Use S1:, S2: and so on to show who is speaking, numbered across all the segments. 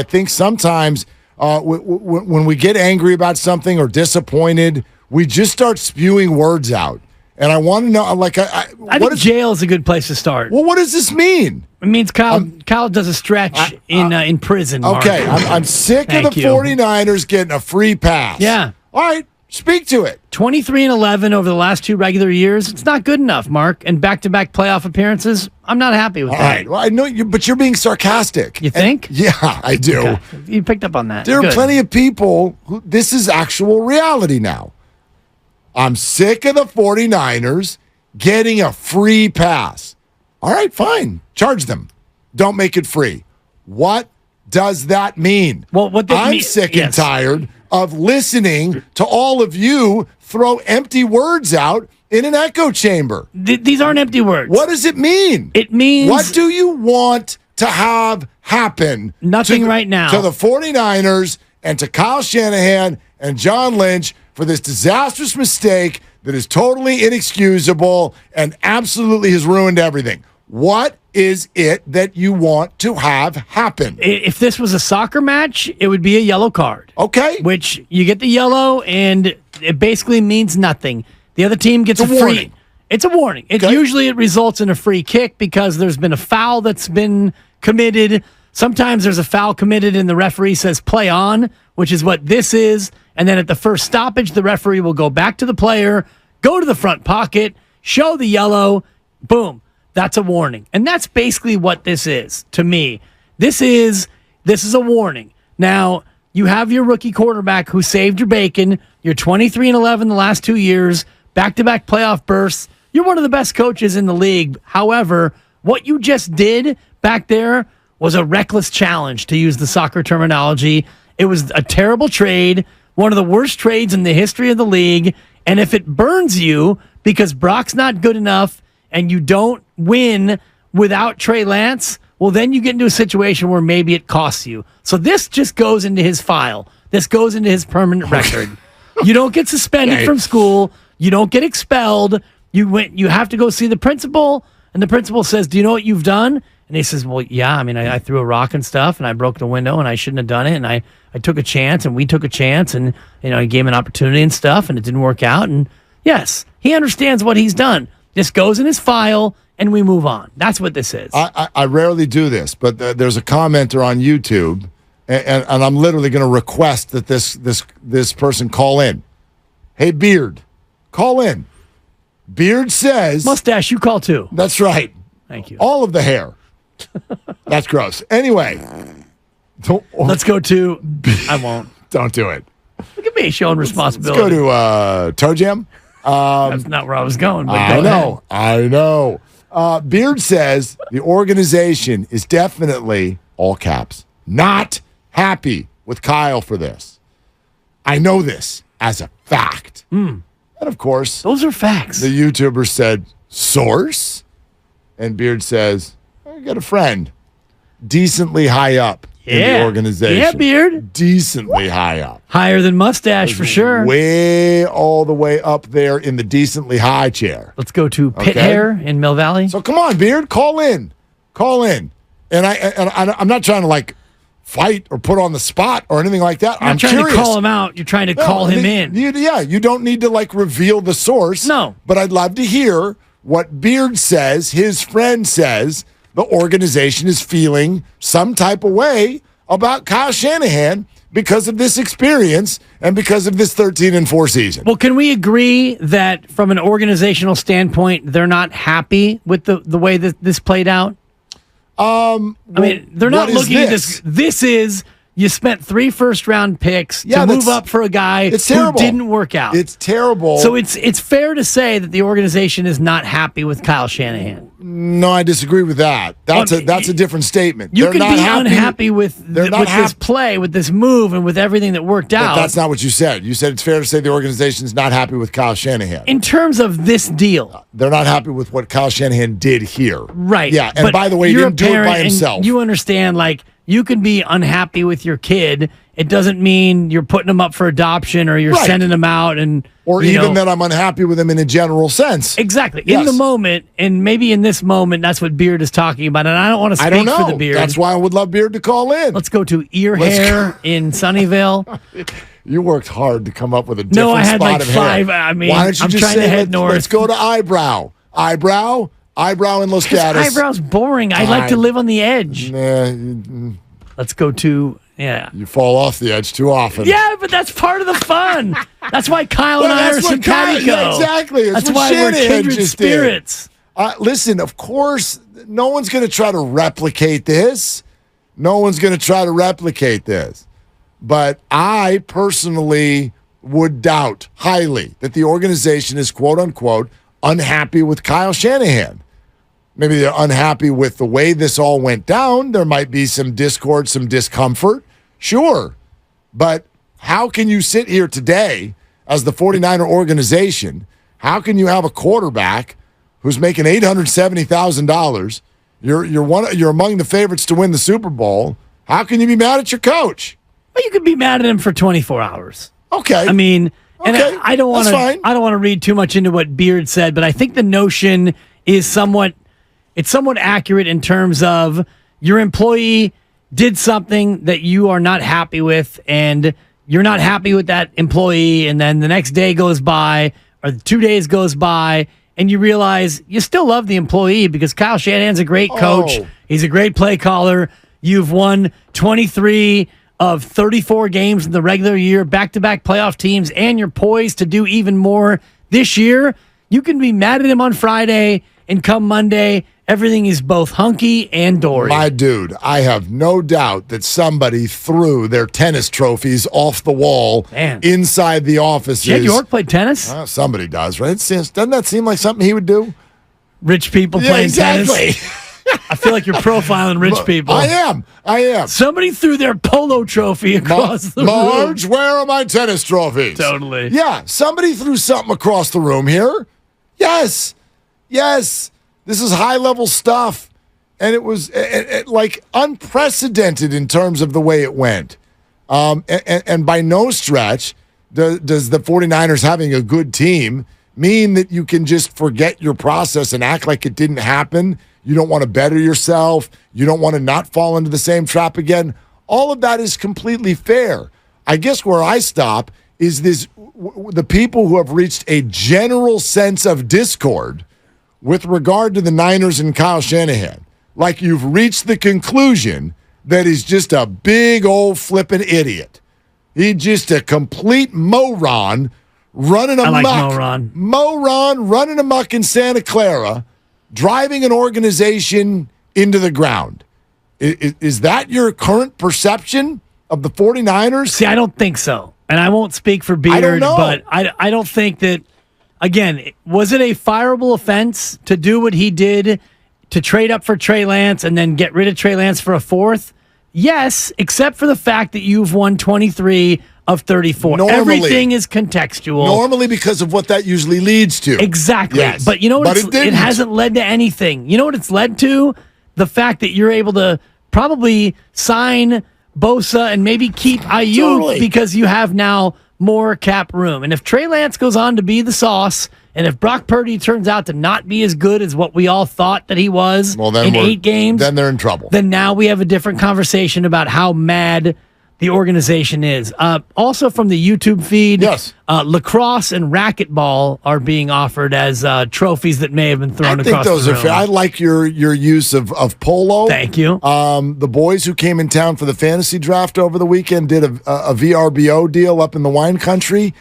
S1: I think sometimes when we get angry about something or disappointed, we just start spewing words out. And I want to know, I
S2: think jail is a good place to start.
S1: Well, what does this mean?
S2: It means Kyle does a stretch in prison.
S1: Okay, I'm sick of the 49ers getting a free pass.
S2: Yeah.
S1: All right, speak to it.
S2: 23-11 over the last 2 regular years. It's not good enough, Mark. And back-to-back playoff appearances, I'm not happy with that.
S1: All right, well, I know you, but you're being sarcastic.
S2: You think?
S1: Yeah, I do.
S2: Okay. You picked up on that.
S1: There are plenty of people who this is actual reality now. I'm sick of the 49ers getting a free pass. All right, fine. Charge them. Don't make it free. What does that mean?
S2: Well,
S1: I'm sick and tired of listening to all of you throw empty words out in an echo chamber.
S2: These aren't empty words.
S1: What does it mean?
S2: It means...
S1: What do you want to have happen?
S2: Nothing right now.
S1: To the 49ers and to Kyle Shanahan and John Lynch for this disastrous mistake that is totally inexcusable and absolutely has ruined everything. What is it that you want to have happen?
S2: If this was a soccer match, it would be a yellow card.
S1: Okay.
S2: Which you get the yellow, and it basically means nothing. The other team gets a free.
S1: Warning.
S2: It's a warning. Usually it results in a free kick because there's been a foul that's been committed. Sometimes there's a foul committed and the referee says play on, which is what this is. And then at the first stoppage, the referee will go back to the player, go to the front pocket, show the yellow, boom. That's a warning. And that's basically what this is to me. This is a warning. Now, you have your rookie quarterback who saved your bacon. You're 23-11 the last 2 years, back-to-back playoff berths. You're one of the best coaches in the league. However, what you just did back there was a reckless challenge, to use the soccer terminology. It was a terrible trade, one of the worst trades in the history of the league. And if it burns you because Brock's not good enough and you don't win without Trey Lance, well, then you get into a situation where maybe it costs you. So this just goes into his file. This goes into his permanent record. You don't get suspended from school. You don't get expelled. You have to go see the principal, and the principal says, do you know what you've done? And he says, well, yeah, I mean, I threw a rock and stuff, and I broke the window, and I shouldn't have done it, and I took a chance, and we took a chance, and I gave him an opportunity and stuff, and it didn't work out. And yes, he understands what he's done. This goes in his file, and we move on. That's what this is.
S1: I rarely do this, but there's a commenter on YouTube, and I'm literally going to request that this person call in. Hey, Beard, call in. Beard says...
S2: Mustache, you call too.
S1: That's right.
S2: Thank you.
S1: All of the hair. That's gross. Anyway.
S2: Let's go to... I won't.
S1: Don't do it.
S2: Look at me showing responsibility.
S1: Let's go to Toe Jam.
S2: That's not where I was going. But
S1: I know. Beard says the organization is definitely, all caps, not happy with Kyle for this. I know this as a fact. And of course,
S2: those are facts.
S1: The YouTuber said, source? And Beard says, I got a friend decently high up in the organization.
S2: Yeah, Beard.
S1: Decently high up.
S2: Higher than Mustache, for sure.
S1: Way all the way up there in the decently high chair.
S2: Let's go to Pit Hair in Mill Valley.
S1: So come on, Beard, call in. And I'm not trying to fight or put on the spot or anything like that.
S2: I'm trying to call him out. You're trying to call him in.
S1: You don't need to reveal the source.
S2: No.
S1: But I'd love to hear what Beard says, his friend says, the organization is feeling some type of way about Kyle Shanahan because of this experience and because of this 13-4 season.
S2: Well, can we agree that from an organizational standpoint, they're not happy with the way that this played out? They're not looking at this. This is, you spent 3 first-round picks to move up for a guy who didn't work out.
S1: It's terrible.
S2: So it's fair to say that the organization is not happy with Kyle Shanahan.
S1: No, I disagree with that. That's a different statement.
S2: You can be unhappy with this play, with this move, and with everything that worked out.
S1: But that's not what you said. You said it's fair to say the organization is not happy with Kyle Shanahan.
S2: In terms of this deal.
S1: They're not happy with what Kyle Shanahan did here.
S2: Right.
S1: Yeah, and by the way, he didn't do it by himself.
S2: You understand, you can be unhappy with your kid. It doesn't mean you're putting them up for adoption or you're sending them out
S1: or even that I'm unhappy with them in a general sense.
S2: Exactly.
S1: Yes.
S2: In the moment, and maybe in this moment, that's what Beard is talking about. And I don't want to speak for the Beard.
S1: That's why I would love Beard to call in.
S2: Let's go to ear hair in Sunnyvale.
S1: You worked hard to come up with a different
S2: No, I had
S1: spot
S2: like
S1: of
S2: 5.
S1: hair.
S2: I mean,
S1: Why don't you
S2: I'm
S1: just
S2: trying
S1: say,
S2: to head north.
S1: Let's go to eyebrow. Eyebrow and Los Gatos.
S2: Eyebrow's boring. I like to live on the edge.
S1: Nah,
S2: Let's go to, yeah.
S1: you fall off the edge too often.
S2: Yeah, but that's part of the fun. That's why Kyle and I are simpatico.
S1: Yeah, exactly.
S2: That's why we're kindred spirits.
S1: Listen, of course, no one's going to try to replicate this. But I personally would doubt highly that the organization is, quote unquote, unhappy with Kyle Shanahan. Maybe they're unhappy with the way this all went down. There might be some discord, some discomfort. Sure. But how can you sit here today as the 49er organization? How can you have a quarterback who's making $870,000? You're among the favorites to win the Super Bowl. How can you be mad at your coach?
S2: Well, you could be mad at him for 24 hours.
S1: Okay.
S2: I mean, and
S1: okay.
S2: I don't want to. I don't want to read too much into what Beard said, but I think the notion is somewhat accurate in terms of your employee did something that you are not happy with, and you're not happy with that employee, and then the next day goes by or 2 days goes by, and you realize you still love the employee because Kyle Shanahan's a great coach. He's a great play caller. You've won 23 of 34 games in the regular year, back-to-back playoff teams, and you're poised to do even more this year. You can be mad at him on Friday, and come Monday, everything is both hunky and dory.
S1: My dude, I have no doubt that somebody threw their tennis trophies off the wall inside the offices.
S2: Jed York played tennis?
S1: Somebody does, right? Doesn't that seem like something he would do?
S2: Rich people playing tennis? I feel like you're profiling rich people.
S1: I am.
S2: Somebody threw their polo trophy across the room.
S1: Marge, where are my tennis trophies?
S2: Totally.
S1: Yeah, somebody threw something across the room here. Yes. This is high-level stuff. And it was like unprecedented in terms of the way it went. And by no stretch does the 49ers having a good team mean that you can just forget your process and act like it didn't happen. You don't want to better yourself. You don't want to not fall into the same trap again. All of that is completely fair. I guess where I stop is the people who have reached a general sense of discord with regard to the Niners and Kyle Shanahan. Like you've reached the conclusion that he's just a big old flippin' idiot. He's just a complete moron running amok.
S2: I like moron.
S1: Moron running amok in Santa Clara, driving an organization into the ground. Is that your current perception of the 49ers?
S2: See, I don't think so. And I won't speak for Beard, but I don't think that, again, was it a fireable offense to do what he did to trade up for Trey Lance and then get rid of Trey Lance for a fourth? Yes, except for the fact that you've won 23 of 34. Everything is contextual.
S1: Normally because of what that usually leads to.
S2: Exactly.
S1: Yes.
S2: But you know what? It hasn't led to anything. You know what it's led to? The fact that you're able to probably sign Bosa and maybe keep Ayuk because you have now more cap room. And if Trey Lance goes on to be the sauce, and if Brock Purdy turns out to not be as good as what we all thought that he was in 8 games,
S1: then they're in trouble.
S2: Then now we have a different conversation about how mad the organization is. Also from the YouTube feed,
S1: yes.
S2: Lacrosse and racquetball are being offered as trophies that may have been thrown across the room. I think those are fair.
S1: I like your use of polo.
S2: Thank you.
S1: The boys who came in town for the fantasy draft over the weekend did a VRBO deal up in the wine country.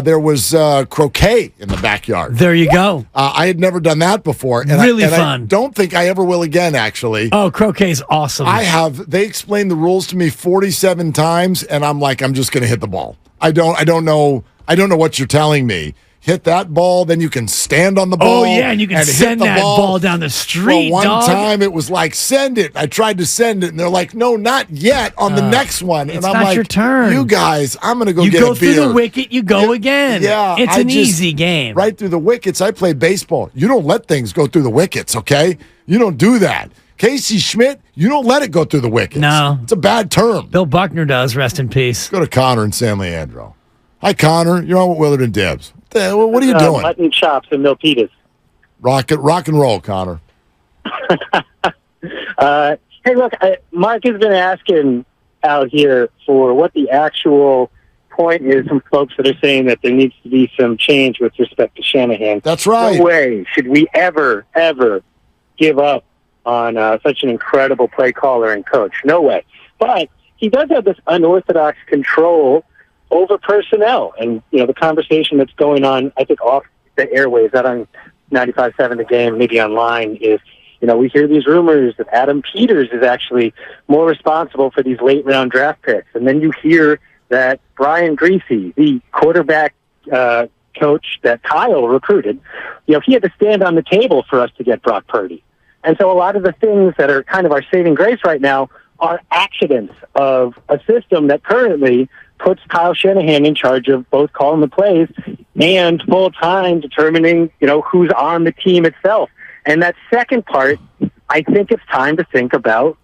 S1: There was croquet in the backyard.
S2: There you go.
S1: I had never done that before. And
S2: really fun.
S1: I don't think I ever will again, actually.
S2: Oh, croquet's awesome.
S1: They explained the rules to me 47 times, and I'm like, I'm just going to hit the ball. I don't know what you're telling me. Hit that ball, then you can stand on the ball.
S2: Oh, yeah, and you can send that ball down the street,
S1: Well, one time it was like, send it. I tried to send it, and they're like, no, not yet, on the next one. And I'm like,
S2: your turn.
S1: You guys, I'm going to go get a beer.
S2: You go through the wicket, you go again.
S1: Yeah.
S2: It's an easy game.
S1: Right through the wickets. I play baseball. You don't let things go through the wickets, okay? You don't do that. Casey Schmidt, you don't let it go through the wickets.
S2: No.
S1: It's a bad term.
S2: Bill Buckner does, rest in peace.
S1: Go to Connor and San Leandro. Hi, Connor. You're on with Willard and Dibs. What are you doing?
S3: Mutton chops and milpitas.
S1: Rock and roll, Connor.
S3: Hey, look, Mark has been asking out here for what the actual point is from folks that are saying that there needs to be some change with respect to Shanahan.
S1: That's right.
S3: No way should we ever give up on such an incredible play caller and coach. No way. But he does have this unorthodox control over personnel. And, the conversation that's going on, I think, off the airwaves, not on 95.7 The Game, maybe online, is, we hear these rumors that Adam Peters is actually more responsible for these late-round draft picks. And then you hear that Brian Griese, the quarterback coach that Kyle recruited, he had to stand on the table for us to get Brock Purdy. And so a lot of the things that are kind of our saving grace right now are accidents of a system that currently puts Kyle Shanahan in charge of both calling the plays and full-time determining, who's on the team itself. And that second part, I think it's time to think about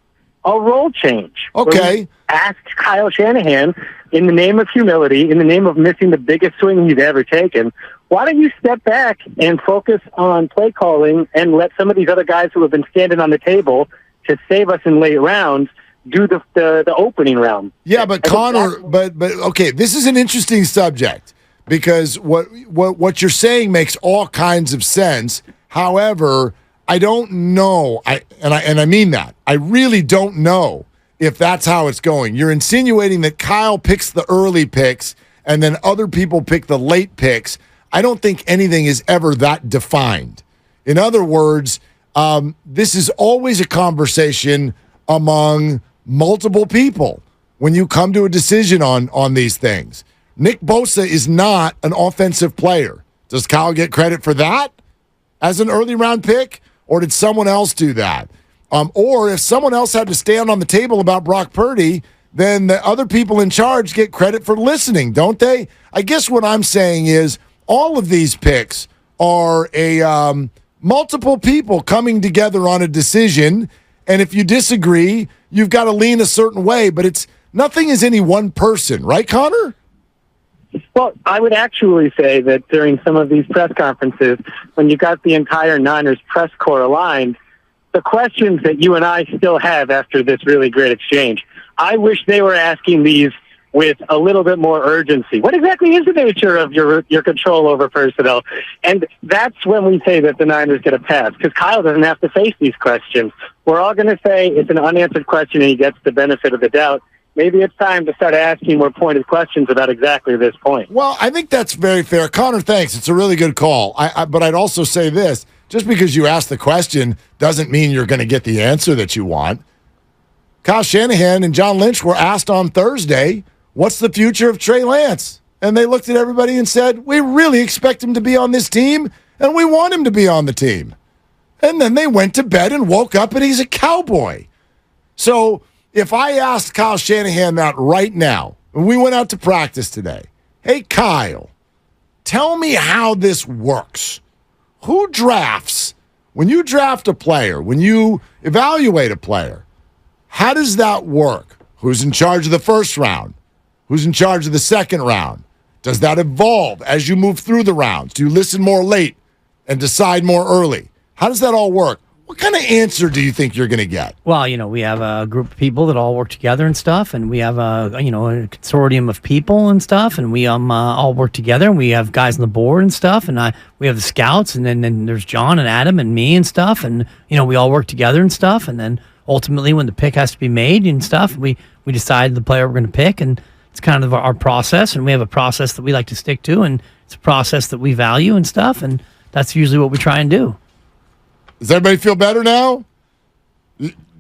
S3: a role change.
S1: Okay.
S3: Ask Kyle Shanahan, in the name of humility, in the name of missing the biggest swing he's ever taken, why don't you step back and focus on play calling and let some of these other guys who have been standing on the table to save us in late rounds do the opening round?
S1: Yeah, but Connor, but okay, this is an interesting subject because what you're saying makes all kinds of sense. However, I don't know, and I mean that. I really don't know if that's how it's going. You're insinuating that Kyle picks the early picks and then other people pick the late picks. I don't think anything is ever that defined. In other words, this is always a conversation among multiple people when you come to a decision on these things. Nick Bosa is not an offensive player. Does Kyle get credit for that as an early round pick, or did someone else do that? Or if someone else had to stand on the table about Brock Purdy, then the other people in charge get credit for listening, don't they? I guess what I'm saying is all of these picks are multiple people coming together on a decision, and if you disagree, you've got to lean a certain way, but nothing is any one person, right, Connor?
S3: Well, I would actually say that during some of these press conferences, when you got the entire Niners press corps aligned, the questions that you and I still have after this really great exchange, I wish they were asking these with a little bit more urgency. What exactly is the nature of your control over personnel? And that's when we say that the Niners get a pass, because Kyle doesn't have to face these questions. We're all going to say it's an unanswered question and he gets the benefit of the doubt. Maybe it's time to start asking more pointed questions about exactly this point.
S1: Well, I think that's very fair. Connor, thanks. It's a really good call. But I'd also say this. Just because you ask the question doesn't mean you're going to get the answer that you want. Kyle Shanahan and John Lynch were asked on Thursday, what's the future of Trey Lance? And they looked at everybody and said, we really expect him to be on this team, and we want him to be on the team. And then they went to bed and woke up, and he's a Cowboy. So if I asked Kyle Shanahan that right now, and we went out to practice today, hey, Kyle, tell me how this works. Who drafts? When you draft a player, when you evaluate a player, how does that work? Who's in charge of the first round? Who's in charge of the second round? Does that evolve as you move through the rounds? Do you listen more late and decide more early? How does that all work? What kind of answer do you think you're going to get?
S2: Well, we have a group of people that all work together and stuff, and we have a consortium of people and stuff, and we all work together, and we have guys on the board and stuff, and we have the scouts, and then there's John and Adam and me and stuff, and we all work together and stuff, and then ultimately when the pick has to be made and stuff, we decide the player we're going to pick, and it's kind of our process, and we have a process that we like to stick to, and it's a process that we value and stuff, and that's usually what we try and do.
S1: Does everybody feel better now?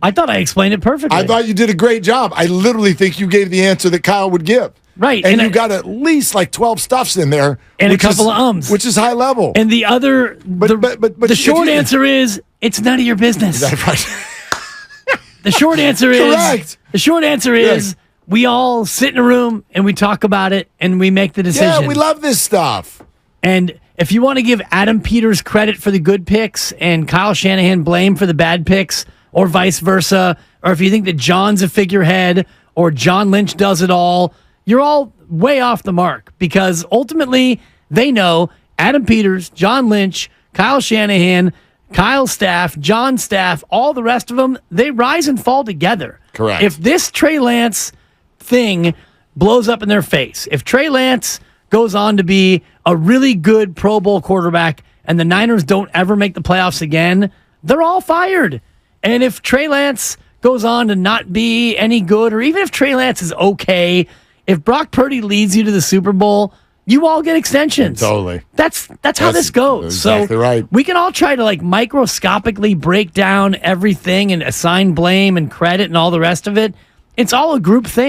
S2: I thought I explained it perfectly.
S1: I thought you did a great job. I literally think you gave the answer that Kyle would give.
S2: Right.
S1: And you got at least like 12 stuffs in there.
S2: And a couple of ums.
S1: Which is high level.
S2: And the other, the short answer is, it's none of your business.
S1: Is that right?
S2: The short answer is,
S1: correct.
S2: The short answer is, we all sit in a room and we talk about it and we make the decision.
S1: Yeah, we love this stuff.
S2: And if you want to give Adam Peters credit for the good picks and Kyle Shanahan blame for the bad picks, or vice versa, or if you think that John's a figurehead or John Lynch does it all, you're all way off the mark, because ultimately they know Adam Peters, John Lynch, Kyle Shanahan, Kyle's staff, John's staff, all the rest of them, they rise and fall together.
S1: Correct.
S2: If this Trey Lance thing blows up in their face, if Trey Lance goes on to be a really good Pro Bowl quarterback and the Niners don't ever make the playoffs again, they're all fired. And if Trey Lance goes on to not be any good, or even if Trey Lance is okay, if Brock Purdy leads you to the Super Bowl, you all get extensions.
S1: Totally.
S2: That's how this goes.
S1: Exactly
S2: so
S1: right.
S2: we can all try to like microscopically break down everything and assign blame and credit and all the rest of it. It's all a group thing.